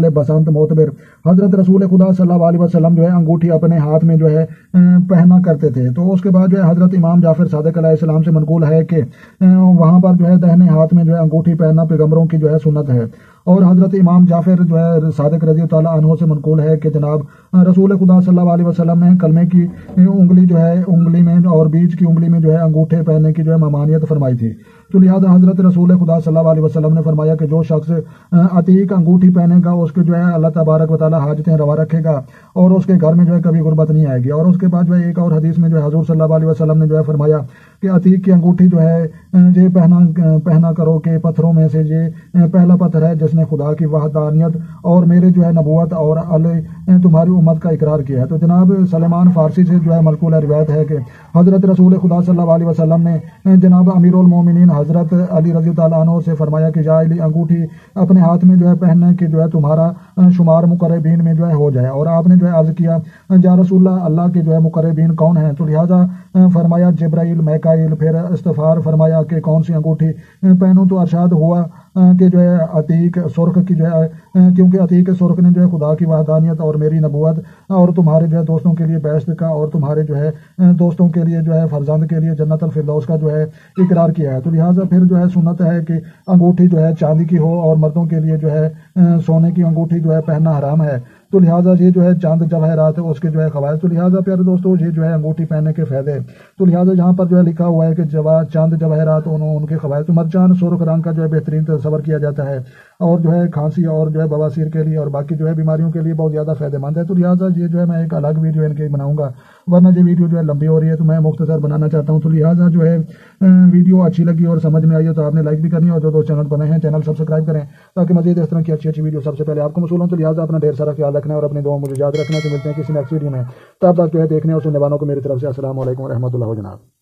والے بسنت معتبر حضرت رسول خدا صلی اللہ علیہ وسلم جو ہے انگوٹھی اپنے ہاتھ میں جو ہے پہنا کرتے تھے۔ تو اس کے بعد جو ہے حضرت امام جعفر صادق علیہ السلام سے منقول ہے کہ وہاں پر جو ہے دہنے ہاتھ میں جو ہے انگوٹھی پہننا پیغمبروں کی جو ہے سنت ہے۔ اور حضرت امام جعفر جو ہے صادق رضی تعالیٰ عنہ سے منقول ہے کہ جناب رسول خدا صلی اللہ علیہ وسلم نے کلمے کی انگلی جو ہے انگلی میں اور بیچ کی انگلی میں جو ہے انگوٹھے پہننے کی جو ہے ممانعت فرمائی تھی۔ تو لہٰذا حضرت رسول خدا صلی اللہ علیہ وسلم نے فرمایا کہ جو شخص عتیق انگوٹھی پہنے گا اس کے جو ہے اللہ تبارک و تعالیٰ حاجتیں روا رکھے گا اور اس کے گھر میں جو ہے کبھی غربت نہیں آئے گی۔ اور اس کے بعد جو ہے ایک اور حدیث میں جو ہے حضور صلی اللہ علیہ وسلم نے جو ہے فرمایا کہ عتیق کی انگوٹھی جو ہے یہ پہنا کرو کہ پتھروں میں سے یہ پہلا پتھر ہے جس نے خدا کی وحدانیت اور میرے جو ہے نبوت اور تمہاری امت کا اقرار کیا ہے۔ تو جناب سلیمان فارسی سے جو ہے منقول روایت ہے کہ حضرت رسول خدا صلی اللہ علیہ وسلم نے جناب امیر المومنین حضرت علی رضی تعالیٰ عنہ سے فرمایا کہ یا علی انگوٹھی اپنے ہاتھ میں جو ہے پہننے کی جو ہے تمہارا شمار مقربین میں جو ہے ہو جائے۔ اور آپ نے جو ہے عرض کیا یا رسول اللہ کے جو ہے مقربین کون ہیں؟ تو لہٰذا فرمایا جبرائیل میکائیل، پھر استغفار فرمایا کہ کون سی انگوٹھی پہنوں؟ تو ارشاد ہوا کہ جو ہے عتیق سرخ کی جو ہے کیونکہ عتیق سرخ نے جو ہے خدا کی وحدانیت اور میری نبوت اور تمہارے جو ہے دوستوں کے لیے بیشت کا اور تمہارے جو ہے دوستوں کے لیے جو ہے فرزند کے لیے جنت الفردوس کا جو ہے اقرار کیا ہے۔ تو لہٰذا پھر جو ہے سنت ہے کہ انگوٹھی جو ہے چاندی کی ہو اور مردوں کے لیے جو ہے سونے کی انگوٹھی جو ہے پہننا حرام ہے۔ تو لہٰذا یہ جو ہے چاند جواہرات اس کے جو ہے فوائد، تو لہٰذا پیارے دوستوں یہ جو ہے انگوٹھی پہننے کے فائدے، تو لہٰذا جہاں پر جو ہے لکھا ہوا ہے کہ چاند جواہرات ان کے فوائد، تو مرجان سرخ رنگ کا جو ہے بہترین تصور کیا جاتا ہے اور جو ہے کھانسی اور جو ہے بواسیر کے لیے اور باقی جو ہے بیماریوں کے لیے بہت زیادہ فائدہ مند ہے۔ تو لہٰذا یہ جو ہے میں ایک الگ ویڈیو ان کے بناؤں گا، ورنہ یہ ویڈیو جو ہے لمبی ہو رہی ہے تو میں مختصر بنانا چاہتا ہوں۔ تو لہٰذا جو ہے ویڈیو اچھی لگی اور سمجھ میں آئی ہے تو آپ نے لائک بھی کرنی ہے، اور جو دوست چینل بنے ہیں چینل سبسکرائب کریں تاکہ مزید اس طرح کی اچھی ویڈیو سب سے پہلے آپ کو موصول ہوں۔ تو لہٰذا اپنا ڈھیر سارا خیال رکھنا ہے اور اپنی دعاؤں مجھے یاد رکھنا ہے۔ تو ملتے ہیں کسی نیکسٹ ویڈیو میں، تب تک جو ہے دیکھنے اور سننے والوں کو میری طرف سے السلام علیکم و رحمۃ اللہ جناب۔